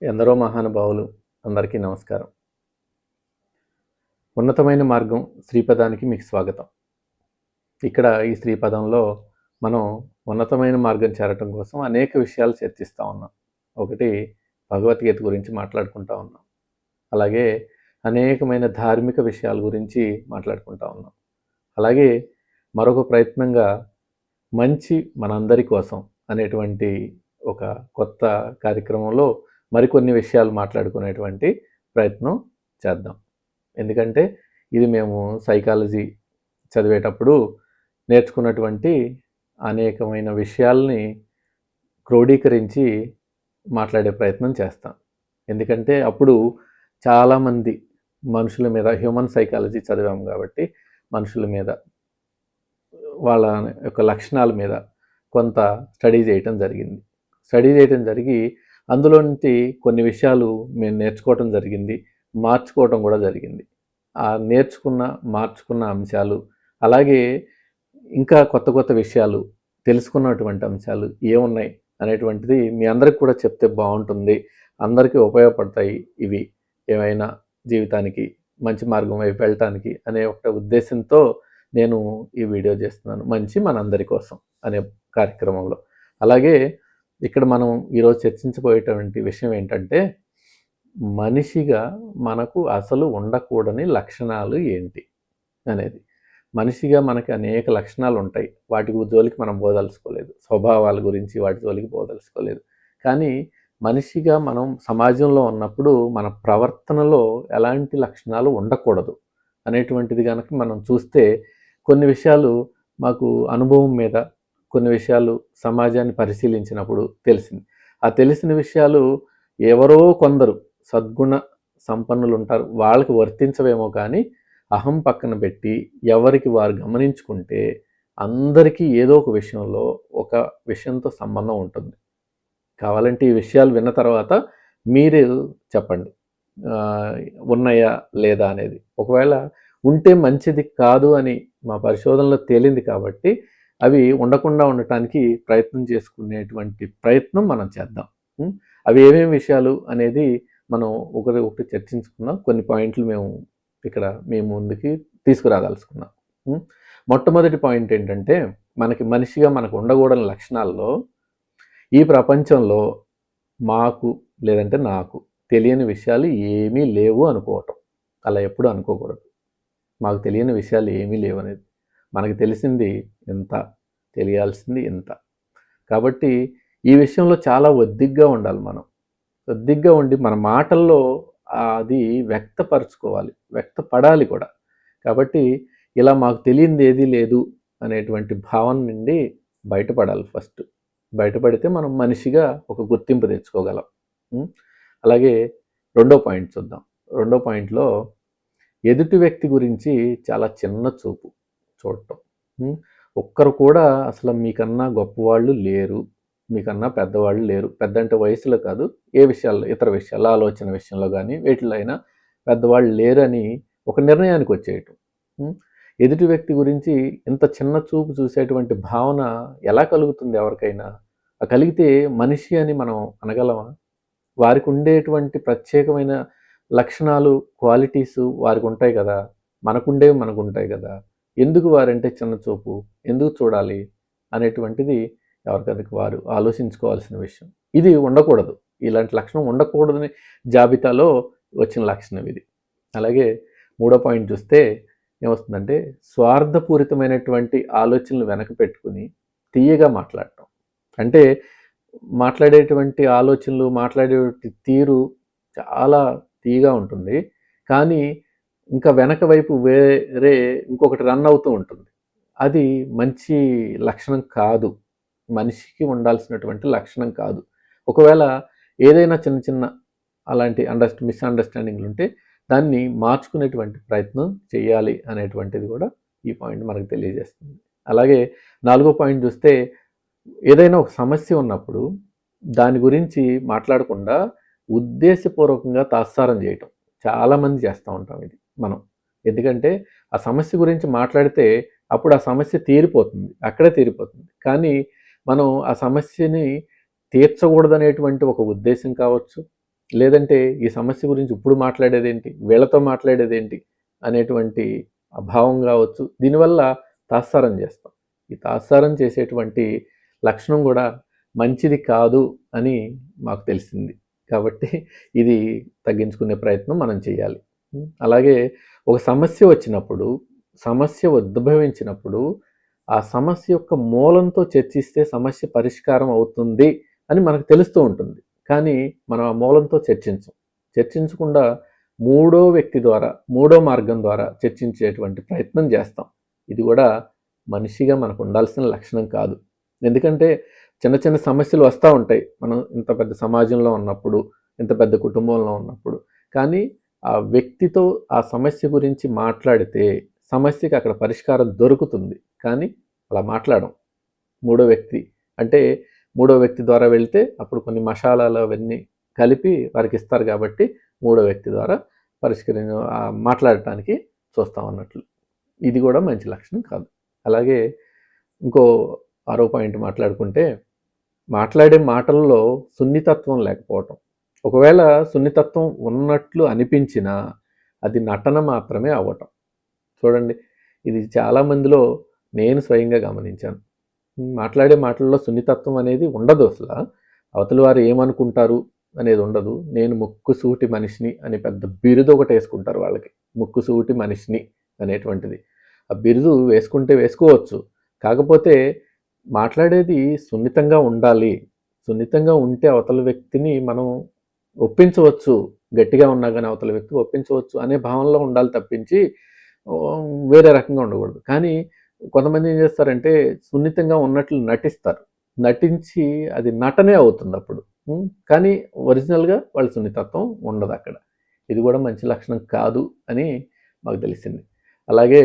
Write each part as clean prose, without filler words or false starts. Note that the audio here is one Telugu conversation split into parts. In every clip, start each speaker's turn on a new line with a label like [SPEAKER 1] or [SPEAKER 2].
[SPEAKER 1] ఎందరో మహానుభావులు అందరికీ నమస్కారం. ఉన్నతమైన మార్గం శ్రీపదానికి మీకు స్వాగతం. ఇక్కడ ఈ శ్రీపదంలో మనం ఉన్నతమైన మార్గం చేరటం కోసం అనేక విషయాలు చర్చిస్తూ ఉన్నాం. ఒకటి భగవద్గీత గురించి మాట్లాడుకుంటూ ఉన్నాం. అలాగే అనేకమైన ధార్మిక విషయాల గురించి మాట్లాడుకుంటూ ఉన్నాం. అలాగే మరొక ప్రయత్నంగా మంచి మనందరి కోసం అనేటువంటి ఒక కొత్త కార్యక్రమంలో మరికొన్ని విషయాలు మాట్లాడుకునేటువంటి ప్రయత్నం చేద్దాం. ఎందుకంటే ఇది మేము సైకాలజీ చదివేటప్పుడు నేర్చుకున్నటువంటి అనేకమైన విషయాల్ని క్రోడీకరించి మాట్లాడే ప్రయత్నం చేస్తాం. ఎందుకంటే అప్పుడు చాలామంది మనుషుల మీద హ్యూమన్ సైకాలజీ చదివాము కాబట్టి మనుషుల మీద వాళ్ళ యొక్క లక్షణాల మీద కొంత స్టడీ చేయటం జరిగి అందులో నుంచి కొన్ని విషయాలు మేము నేర్చుకోవటం జరిగింది, మార్చుకోవటం కూడా జరిగింది. ఆ మార్చుకున్న అంశాలు, అలాగే ఇంకా కొత్త విషయాలు తెలుసుకున్నటువంటి అంశాలు ఏమున్నాయి అనేటువంటిది మీ అందరికి కూడా చెప్తే బాగుంటుంది, అందరికీ ఉపయోగపడతాయి ఇవి ఏమైనా జీవితానికి మంచి మార్గం వైపు వెళ్ళటానికి అనే ఒక ఉద్దేశంతో నేను ఈ వీడియో చేస్తున్నాను, మంచి మనందరి కోసం అనే కార్యక్రమంలో. అలాగే ఇక్కడ మనం ఈరోజు చర్చించబోయేటువంటి విషయం ఏంటంటే, మనిషిగా మనకు అసలు ఉండకూడని లక్షణాలు ఏంటి అనేది. మనిషిగా మనకి అనేక లక్షణాలు ఉంటాయి, వాటి జోలికి మనం పోదలుచుకోలేదు. స్వభావాల గురించి వాటి జోలికి పోదలుచుకోలేదు. కానీ మనిషిగా మనం సమాజంలో ఉన్నప్పుడు మన ప్రవర్తనలో ఎలాంటి లక్షణాలు ఉండకూడదు అనేటువంటిది కనుక మనం చూస్తే కొన్ని విషయాలు మాకు అనుభవం మీద, కొన్ని విషయాలు సమాజాన్ని పరిశీలించినప్పుడు తెలిసింది. ఆ తెలిసిన విషయాలు ఎవరో కొందరు సద్గుణ సంపన్నులు ఉంటారు, వాళ్ళకి వర్తించవేమో కానీ అహం పక్కన పెట్టి ఎవరికి వారు గమనించుకుంటే అందరికీ ఏదో ఒక విషయంలో ఒక విషయంతో సంబంధం ఉంటుంది. కావాలంటే ఈ విషయాలు విన్న తర్వాత మీరు చెప్పండి ఉన్నాయా లేదా అనేది. ఒకవేళ ఉంటే మంచిది కాదు అని మా పరిశోధనలో తేలింది కాబట్టి అవి ఉండకుండా ఉండటానికి ప్రయత్నం చేసుకునేటువంటి ప్రయత్నం మనం చేద్దాం. అవి ఏమేమి విషయాలు అనేది మనం ఒకటి చర్చించుకున్నాం. కొన్ని పాయింట్లు మేము ఇక్కడ మేము ముందుకి తీసుకురాదలుచుకున్నాం. మొట్టమొదటి పాయింట్ ఏంటంటే, మనిషిగా మనకు ఉండకూడని లక్షణాల్లో ఈ ప్రపంచంలో మాకు లేదంటే నాకు తెలియని విషయాలు ఏమీ లేవు అనుకోవటం. అలా ఎప్పుడు అనుకోకూడదు. మాకు తెలియని విషయాలు ఏమీ లేవు అనేది. మనకు తెలిసింది ఎంత, తెలియాల్సింది ఎంత. కాబట్టి ఈ విషయంలో చాలా ఒద్దిగ్గా ఉండాలి. మనం ఒద్దిగ్గా ఉండి మన మాటల్లో అది వ్యక్తపరచుకోవాలి, వ్యక్తపడాలి కూడా. కాబట్టి ఇలా మాకు తెలియంది ఏదీ లేదు అనేటువంటి భావన నుండి బయటపడాలి. ఫస్ట్ బయటపడితే మనం మనిషిగా ఒక గుర్తింపు తెచ్చుకోగలం. అలాగే రెండో పాయింట్ చూద్దాం. రెండో పాయింట్లో ఎదుటి వ్యక్తి గురించి చాలా చిన్న చూపు చూడటం. ఒక్కరు కూడా అసలు మీకన్నా గొప్పవాళ్ళు లేరు, మీకన్నా పెద్దవాళ్ళు లేరు. పెద్ద అంటే వయసులో కాదు, ఏ విషయాల్లో, ఇతర విషయాల్లో, ఆలోచన విషయంలో కానీ వేటిలో అయినా పెద్దవాళ్ళు లేరని ఒక నిర్ణయానికి వచ్చేయటం. ఎదుటి వ్యక్తి గురించి ఇంత చిన్న చూపు చూసేటువంటి భావన ఎలా కలుగుతుంది ఎవరికైనా? కలిగితే మనిషి అని మనం అనగలమా? వారికి ఉండేటువంటి ప్రత్యేకమైన లక్షణాలు, క్వాలిటీసు వారికి ఉంటాయి కదా, మనకు ఉంటాయి కదా. ఎందుకు వారంటే చిన్న చూపు, ఎందుకు చూడాలి అనేటువంటిది ఎవరికైనా వారు ఆలోచించుకోవాల్సిన విషయం. ఇది ఉండకూడదు, ఇలాంటి లక్షణం ఉండకూడదని జాబితాలో వచ్చిన లక్షణం ఇది. అలాగే మూడో పాయింట్ చూస్తే ఏమొస్తుందంటే, స్వార్థపూరితమైనటువంటి ఆలోచనలు వెనక పెట్టుకుని తీయగా మాట్లాడటం. అంటే మాట్లాడేటువంటి ఆలోచనలు, మాట్లాడే తీరు చాలా తీయగా ఉంటుంది, కానీ ఇంకా వెనక వైపు వేరే ఇంకొకటి రన్ అవుతూ ఉంటుంది. అది మంచి లక్షణం కాదు, మనిషికి ఉండాల్సినటువంటి లక్షణం కాదు. ఒకవేళ ఏదైనా చిన్న అలాంటి మిస్అండర్స్టాండింగ్లు ఉంటే దాన్ని మార్చుకునేటువంటి ప్రయత్నం చేయాలి అనేటువంటిది కూడా ఈ పాయింట్ మనకు తెలియజేస్తుంది. అలాగే నాలుగో పాయింట్ చూస్తే, ఏదైనా ఒక సమస్య ఉన్నప్పుడు దాని గురించి మాట్లాడకుండా ఉద్దేశపూర్వకంగా తాత్సారం చేయటం చాలామంది చేస్తూ ఉంటాం ఇది మనం. ఎందుకంటే ఆ సమస్య గురించి మాట్లాడితే అప్పుడు ఆ సమస్య తీరిపోతుంది, అక్కడే తీరిపోతుంది. కానీ మనం ఆ సమస్యని తీర్చకూడదనేటువంటి ఒక ఉద్దేశం కావచ్చు, లేదంటే ఈ సమస్య గురించి ఇప్పుడు మాట్లాడేదేంటి, వీళ్ళతో మాట్లాడేదేంటి అనేటువంటి అభావం కావచ్చు. దీనివల్ల తాత్సారం చేస్తాం. ఈ తాత్సారం చేసేటువంటి లక్షణం కూడా మంచిది కాదు అని మాకు తెలిసింది. కాబట్టి ఇది తగ్గించుకునే ప్రయత్నం మనం చేయాలి. అలాగే ఒక సమస్య వచ్చినప్పుడు, సమస్య ఉద్భవించినప్పుడు ఆ సమస్య యొక్క మూలంతో చర్చిస్తే సమస్య పరిష్కారం అవుతుంది అని మనకు తెలుస్తూ ఉంటుంది. కానీ మనం ఆ మూలంతో చర్చించకుండా మూడో వ్యక్తి ద్వారా, మూడో మార్గం ద్వారా చర్చించేటువంటి ప్రయత్నం చేస్తాం. ఇది కూడా మనిషిగా మనకు ఉండాల్సిన లక్షణం కాదు. ఎందుకంటే చిన్న చిన్న సమస్యలు వస్తూ ఉంటాయి మనం ఇంత పెద్ద సమాజంలో ఉన్నప్పుడు, ఇంత పెద్ద కుటుంబంలో ఉన్నప్పుడు. కానీ ఆ వ్యక్తితో ఆ సమస్య గురించి మాట్లాడితే సమస్యకి అక్కడ పరిష్కారం దొరుకుతుంది. కానీ అలా మాట్లాడడం. మూడో వ్యక్తి అంటే మూడో వ్యక్తి ద్వారా వెళ్తే అప్పుడు కొన్ని మసాలాలు అవన్నీ కలిపి వారికి ఇస్తారు కాబట్టి మూడో వ్యక్తి ద్వారా మాట్లాడటానికి చూస్తాం అన్నట్లు. ఇది కూడా మంచి లక్షణం కాదు. అలాగే ఇంకో 6వ పాయింట్ మాట్లాడుకుంటే, మాట్లాడే మాటల్లో సున్నితత్వం లేకపోవటం. ఒకవేళ సున్నితత్వం ఉన్నట్లు అనిపించినా అది నటన మాత్రమే అవ్వటం. చూడండి, ఇది చాలామందిలో నేను స్వయంగా గమనించాను. మాట్లాడే మాటల్లో సున్నితత్వం అనేది ఉండదు. అసలు అవతలి వారు ఏమనుకుంటారు అనేది ఉండదు. నేను ముక్కుసూటి మనిషిని అని పెద్ద బిరుదు ఒకటి వేసుకుంటారు వాళ్ళకి. ముక్కుసూటి మనిషిని అనేటువంటిది. ఆ బిరుదు వేసుకుంటే వేసుకోవచ్చు. కాకపోతే మాట్లాడేది సున్నితంగా ఉండాలి. సున్నితంగా ఉంటే అవతల వ్యక్తిని మనం ఒప్పించవచ్చు. గట్టిగా ఉన్నా కానీ అవతల వ్యక్తి ఒప్పించవచ్చు అనే భావనలో ఉండాలి తప్పించి వేరే రకంగా ఉండకూడదు. కానీ కొంతమంది ఏం చేస్తారంటే సున్నితంగా ఉన్నట్లు నటిస్తారు. నటించి అది నటనే అవుతుంది అప్పుడు. కానీ ఒరిజినల్గా వాళ్ళ సున్నితత్వం ఉండదు అక్కడ. ఇది కూడా మంచి లక్షణం కాదు అని మాకు తెలిసింది. అలాగే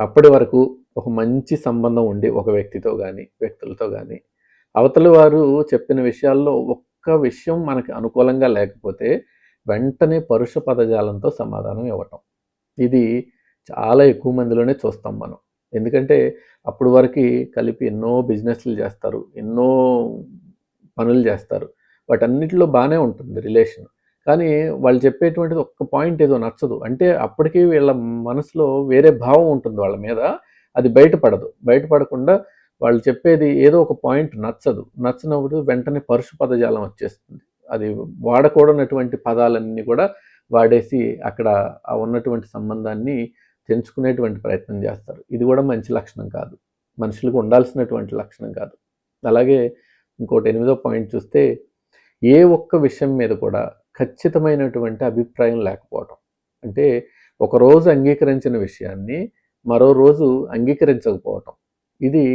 [SPEAKER 1] అప్పటి వరకు ఒక మంచి సంబంధం ఉండి ఒక వ్యక్తితో కానీ వ్యక్తులతో కానీ అవతలి వారు చెప్పిన విషయాల్లో ఒక్క విషయం మనకి అనుకూలంగా లేకపోతే వెంటనే పరుష పదజాలంతో సమాధానం ఇవ్వటం. ఇది చాలా ఎక్కువ మందిలోనే చూస్తాం మనం. ఎందుకంటే అప్పుడు వరకు కలిపి ఎన్నో బిజినెస్లు చేస్తారు, ఎన్నో పనులు చేస్తారు. వాటన్నిటిలో బాగానే ఉంటుంది రిలేషన్. కానీ వాళ్ళు చెప్పేటువంటిది ఒక్క పాయింట్ ఏదో నచ్చదు. అంటే అప్పటికీ వీళ్ళ మనసులో వేరే భావం ఉంటుంది వాళ్ళ మీద. అది బయటపడకుండా వాళ్ళు చెప్పేది ఏదో ఒక పాయింట్ నచ్చదు. నచ్చినప్పుడు వెంటనే పరుష పదజాలం వచ్చేస్తుంది. అది వాడకూడనటువంటి పదాలన్నీ కూడా వాడేసి అక్కడ ఆ ఉన్నటువంటి సంబంధాన్ని తెంచుకునేటువంటి ప్రయత్నం చేస్తారు. ఇది కూడా మంచి లక్షణం కాదు. మనుషులకు ఉండాల్సినటువంటి లక్షణం కాదు. అలాగే ఇంకోటి 8వ పాయింట్ చూస్తే, ఏ ఒక్క విషయం మీద కూడా ఖచ్చితమైనటువంటి అభిప్రాయం లేకపోవటం. అంటే ఒకరోజు అంగీకరించిన విషయాన్ని మరో రోజు అంగీకరించకపోవటం. ఇది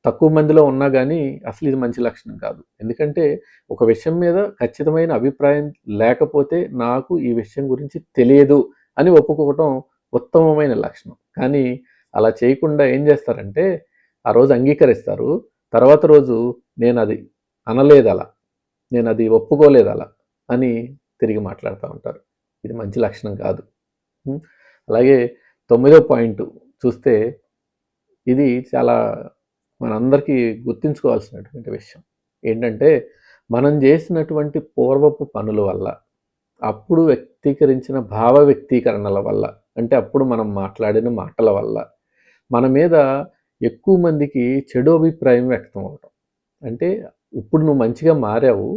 [SPEAKER 1] తక్కువ మందిలో ఉన్నా కానీ అసలు ఇది మంచి లక్షణం కాదు. ఎందుకంటే ఒక విషయం మీద ఖచ్చితమైన అభిప్రాయం లేకపోతే నాకు ఈ విషయం గురించి తెలియదు అని ఒప్పుకోవటం ఉత్తమమైన లక్షణం. కానీ అలా చేయకుండా ఏం చేస్తారంటే ఆ రోజు అంగీకరిస్తారు, తర్వాత రోజు నేను అది అనలేదు అలా, నేను అది ఒప్పుకోలేదు అలా అని తిరిగి మాట్లాడుతూ ఉంటారు. ఇది మంచి లక్షణం కాదు. అలాగే 9వ పాయింట్ చూస్తే, ఇది చాలా మనందరికీ గుర్తుంచుకోవాల్సినటువంటి విషయం ఏంటంటే, మనం చేసినటువంటి పూర్వపు పనుల వల్ల, అప్పుడు వ్యక్తీకరించిన భావ వ్యక్తీకరణల వల్ల, అంటే అప్పుడు మనం మాట్లాడిన మాటల వల్ల మన మీద ఎక్కువ మందికి చెడు అభిప్రాయం వ్యక్తం అవటం. అంటే ఇప్పుడు నువ్వు మంచిగా మారావు,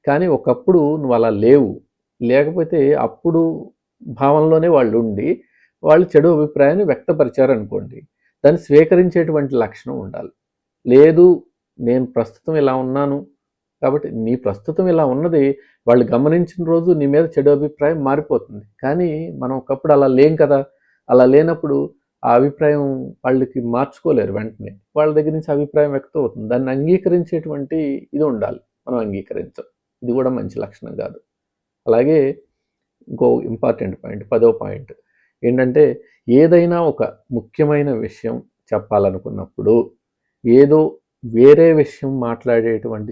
[SPEAKER 1] కానీ ఒకప్పుడు నువ్వు అలా లేకపోతే అప్పుడు భావనలోనే వాళ్ళు ఉండి వాళ్ళు చెడు అభిప్రాయాన్ని వ్యక్తపరిచారు అనుకోండి, దాన్ని స్వీకరించేటువంటి లక్షణం ఉండాలి. లేదు, నేను ప్రస్తుతం ఇలా ఉన్నాను కాబట్టి నీ ప్రస్తుతం ఇలా ఉన్నది వాళ్ళు గమనించిన రోజు నీ మీద చెడు అభిప్రాయం మారిపోతుంది. కానీ మనం ఒకప్పుడు అలా లేం కదా. అలా లేనప్పుడు ఆ అభిప్రాయం వాళ్ళకి మార్చుకోలేరు. వెంటనే వాళ్ళ దగ్గర నుంచి అభిప్రాయం వ్యక్తం అవుతుంది. దాన్ని అంగీకరించేటువంటి ఇది ఉండాలి. మనం అంగీకరించాం. ఇది కూడా మంచి లక్షణం కాదు. అలాగే ఇంకో ఇంపార్టెంట్ పాయింట్ 10వ పాయింట్ ఏంటంటే, ఏదైనా ఒక ముఖ్యమైన విషయం చెప్పాలనుకున్నప్పుడు ఏదో వేరే విషయం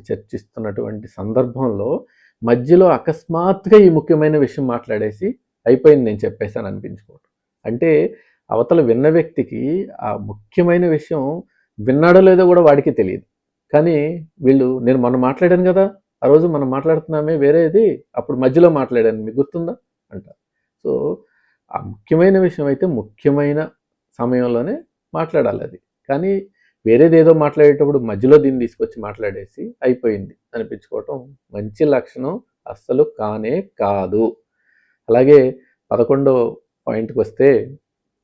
[SPEAKER 1] చర్చిస్తున్నటువంటి సందర్భంలో మధ్యలో అకస్మాత్తుగా ఈ ముఖ్యమైన విషయం మాట్లాడేసి అయిపోయింది నేను చెప్పేసాను అనిపించుకోవటం. అంటే అవతల విన్న వ్యక్తికి ఆ ముఖ్యమైన విషయం విన్నాడో లేదో కూడా వాడికి తెలియదు. కానీ వీళ్ళు నేను మొన్న మాట్లాడాను కదా, ఆ రోజు మనం మాట్లాడుతున్నామే వేరేది, అప్పుడు మధ్యలో మాట్లాడాను మీకు గుర్తుందా అంటారు. సో ఆ ముఖ్యమైన విషయం అయితే ముఖ్యమైన సమయంలోనే మాట్లాడాలి అది. కానీ వేరేదేదో మాట్లాడేటప్పుడు మధ్యలో దీన్ని తీసుకొచ్చి మాట్లాడేసి అయిపోయింది అనిపించుకోవటం మంచి లక్షణం అస్సలు కానే కాదు. అలాగే 11వ పాయింట్కి వస్తే,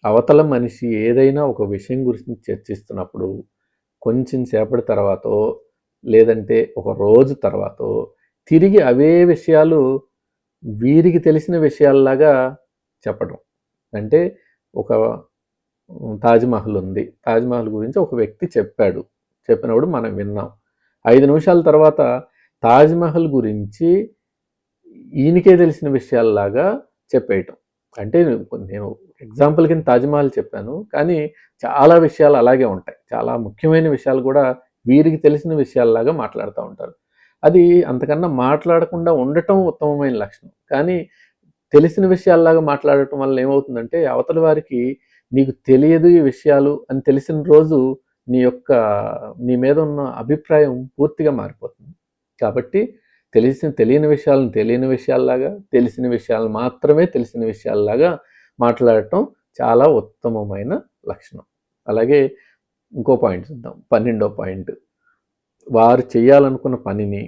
[SPEAKER 1] అవతల మనిషి ఏదైనా ఒక విషయం గురించి చర్చిస్తున్నప్పుడు కొంచెం సేపటి తర్వాతో లేదంటే ఒక రోజు తర్వాతో తిరిగి అవే విషయాలు వీరికి తెలిసిన విషయాల్లాగా చెప్పడం. అంటే ఒక తాజ్‌మహల్ ఉంది. తాజ్‌మహల్ గురించి ఒక వ్యక్తి చెప్పాడు. చెప్పినప్పుడు మనం విన్నాం. 5 నిమిషాల తర్వాత తాజ్‌మహల్ గురించి ఈయనకే తెలిసిన విషయాల్లాగా చెప్పేయటం. అంటే నేను ఎగ్జాంపుల్ కింద తాజ్‌మహల్ చెప్పాను. కానీ చాలా విషయాలు అలాగే ఉంటాయి. చాలా ముఖ్యమైన విషయాలు కూడా వీరికి తెలిసిన విషయాల్లాగా మాట్లాడుతూ ఉంటారు. అది అంతకన్నా మాట్లాడకుండా ఉండటం ఉత్తమమైన లక్షణం. కానీ తెలిసిన విషయాల్లాగా మాట్లాడటం వల్ల ఏమవుతుందంటే, అవతలి వారికి నీకు తెలియదు ఈ విషయాలు అని తెలిసిన రోజు నీ మీద ఉన్న అభిప్రాయం పూర్తిగా మారిపోతుంది. కాబట్టి తెలియని విషయాలను తెలియని విషయాల్లాగా, తెలిసిన విషయాలను మాత్రమే తెలిసిన విషయాల్లాగా మాట్లాడటం చాలా ఉత్తమమైన లక్షణం. అలాగే ఇంకో పాయింట్ చూద్దాం. 12వ పాయింట్. వారు చేయాలనుకున్న పనిని,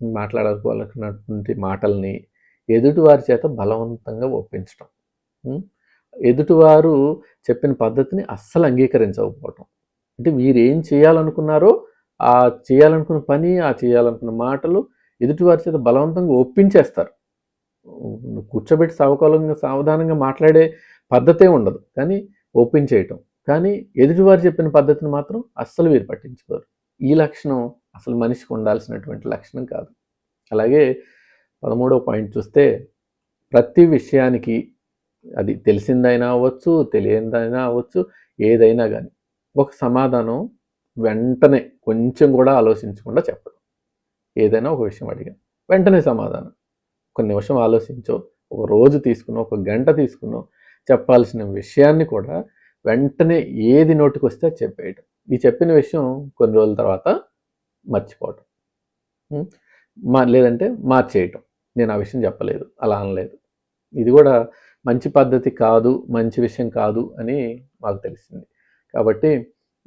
[SPEAKER 1] మాట్లాడాలనుకున్నటువంటి మాటల్ని ఎదుటివారి చేత బలవంతంగా ఒప్పించటం. ఎదుటివారు చెప్పిన పద్ధతిని అస్సలు అంగీకరించకపోవటం. అంటే వీరేం చేయాలనుకున్నారో ఆ చేయాలనుకున్న పని, ఆ చేయాలనుకున్న మాటలు ఎదుటివారి చేత బలవంతంగా ఒప్పించేస్తారు. కూర్చోబెట్టి సావధానంగా మాట్లాడే పద్ధతే ఉండదు, కానీ ఒప్పించేయటం. కానీ ఎదుటివారు చెప్పిన పద్ధతిని మాత్రం అస్సలు వీరు పట్టించుకోరు. ఈ లక్షణం అసలు మనిషికి ఉండాల్సినటువంటి లక్షణం కాదు. అలాగే 13వ పాయింట్ చూస్తే, ప్రతి విషయానికి అది తెలిసిందైనా అవ్వచ్చు, తెలియనిదైనా అవ్వచ్చు, ఏదైనా కానీ ఒక సమాధానం వెంటనే కొంచెం కూడా ఆలోచించకుండా చెప్పడం. ఏదైనా ఒక విషయం అడిగా వెంటనే సమాధానం. ఒక నిమిషం ఆలోచించో, ఒక రోజు తీసుకునో, ఒక గంట తీసుకునో చెప్పాల్సిన విషయాన్ని కూడా వెంటనే ఏది నోటికి వస్తే అది చెప్పేయటం. ఈ చెప్పిన విషయం కొన్ని రోజుల తర్వాత మర్చిపోవటం, లేదంటే మార్చేయటం. నేను ఆ విషయం చెప్పలేదు, అలా అనలేదు. ఇది కూడా మంచి పద్ధతి కాదు, మంచి విషయం కాదు అని మాకు తెలిసింది. కాబట్టి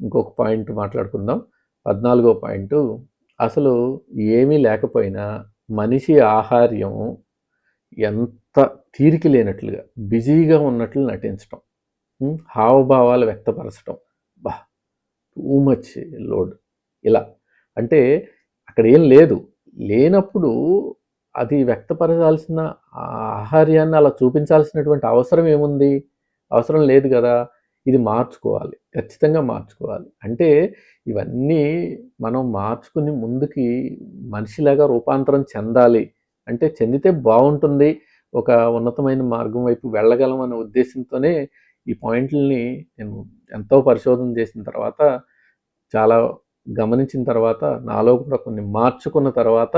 [SPEAKER 1] ఇంకొక పాయింట్ మాట్లాడుకుందాం. 14వ పాయింట్. అసలు ఏమీ లేకపోయినా మనిషి ఆహార్యం ఎంత తీరిక లేనట్లుగా, బిజీగా ఉన్నట్లు నటించటం, హావభావాలు వ్యక్తపరచటం, టూ మచ్ లోడ్, ఇలా. అంటే అక్కడ ఏం లేదు, లేనప్పుడు అది వ్యక్తపరచాల్సిన ఆహార్యాన్ని అలా చూపించాల్సినటువంటి అవసరం ఏముంది? అవసరం లేదు కదా. ఇది మార్చుకోవాలి, ఖచ్చితంగా మార్చుకోవాలి. అంటే ఇవన్నీ మనం మార్చుకుని ముందుకి మనిషిలాగా రూపాంతరం చెందాలి. అంటే చెందితే బాగుంటుంది, ఒక ఉన్నతమైన మార్గం వైపు వెళ్ళగలం అనే ఉద్దేశంతోనే ఈ పాయింట్లని నేను ఎంతో పరిశోధన చేసిన తర్వాత, చాలా గమనించిన తర్వాత, నాలో కూడా కొన్ని మార్చుకున్న తర్వాత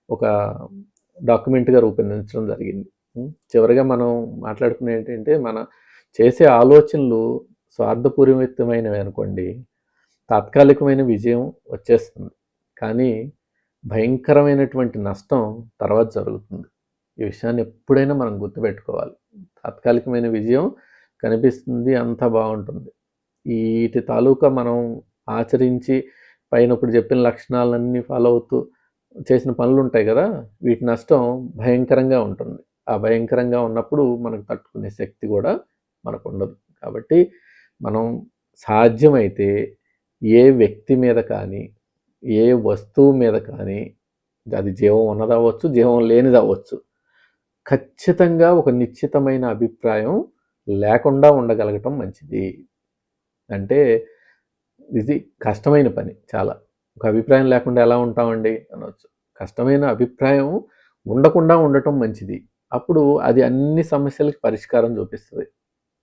[SPEAKER 1] ఒక డాక్యుమెంట్గా రూపొందించడం జరిగింది. చివరిగా మనం మాట్లాడుకునే ఏంటంటే, మన చేసే ఆలోచనలు స్వార్థపూరితమైనవి అనుకోండి, తాత్కాలికమైన విజయం వచ్చేస్తుంది, కానీ భయంకరమైనటువంటి నష్టం తర్వాత జరుగుతుంది. ఈ విషయాన్ని ఎప్పుడైనా మనం గుర్తుపెట్టుకోవాలి. తాత్కాలికమైన విజయం కనిపిస్తుంది, అంతా బాగుంటుంది. వీటి తాలూకా మనం ఆచరించి పైన ఇప్పుడు చెప్పిన లక్షణాలన్నీ ఫాలో అవుతూ చేసిన పనులు ఉంటాయి కదా, వీటి నష్టం భయంకరంగా ఉంటుంది. ఆ భయంకరంగా ఉన్నప్పుడు మనకు తట్టుకునే శక్తి కూడా మనకు ఉండదు. కాబట్టి మనం సాధ్యమైతే ఏ వ్యక్తి మీద కానీ, ఏ వస్తువు మీద కానీ, అది జీవం ఉన్నది అవ్వచ్చు, జీవం లేనిది అవ్వచ్చు, ఖచ్చితంగా ఒక నిశ్చితమైన అభిప్రాయం లేకుండా ఉండగలగటం మంచిది. అంటే ఇది కష్టమైన పని చాలా. ఒక అభిప్రాయం లేకుండా ఎలా ఉంటామండి అనవచ్చు. కష్టమైన అభిప్రాయం ఉండకుండా ఉండటం మంచిది. అప్పుడు అది అన్ని సమస్యలకు పరిష్కారం చూపిస్తుంది.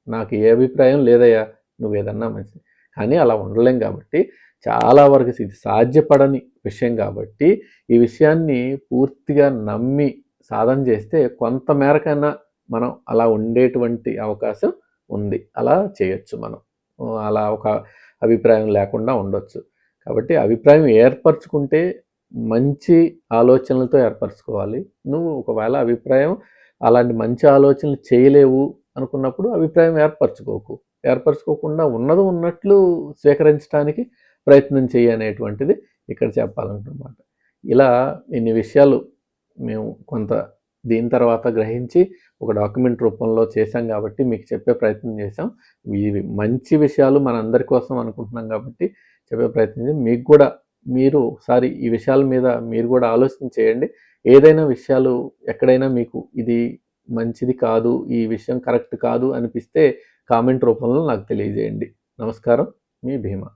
[SPEAKER 1] నాకు ఏ అభిప్రాయం లేదయ్యా, నువ్వేదన్నా మంచిది. కానీ అలా ఉండలేం కాబట్టి, చాలా వరకు ఇది సాధ్యపడని విషయం కాబట్టి, ఈ విషయాన్ని పూర్తిగా నమ్మి సాధన చేస్తే కొంత మేరకైనా మనం అలా ఉండేటువంటి అవకాశం ఉంది. అలా చేయొచ్చు మనం. అలా ఒక అభిప్రాయం లేకుండా ఉండొచ్చు. కాబట్టి అభిప్రాయం ఏర్పరచుకుంటే మంచి ఆలోచనలతో ఏర్పరచుకోవాలి. నువ్వు ఒకవేళ అభిప్రాయం అలాంటి మంచి ఆలోచనలు చేయలేవు అనుకున్నప్పుడు అభిప్రాయం ఏర్పరచుకోకుండా ఉన్నది ఉన్నట్లు స్వీకరించడానికి ప్రయత్నం చెయ్యి అనేటువంటిది ఇక్కడ చెప్పాలనుకున్నమాట. ఇలా ఇన్ని విషయాలు మేము కొంత దీని తర్వాత గ్రహించి ఒక డాక్యుమెంట్ రూపంలో చేశాం కాబట్టి మీకు చెప్పే ప్రయత్నం చేశాం. ఇవి మంచి విషయాలు మనందరి కోసం అనుకుంటున్నాం కాబట్టి చెప్పే ప్రయత్నం చేసి మీకు కూడా మీరు ఒకసారి ఈ విషయాల మీద మీరు కూడా ఆలోచన చేయండి. ఏదైనా విషయాలు ఎక్కడైనా మీకు ఇది మంచిది కాదు, ఈ విషయం కరెక్ట్ కాదు అనిపిస్తే కామెంట్ రూపంలో నాకు తెలియజేయండి. నమస్కారం, మీ భీమా.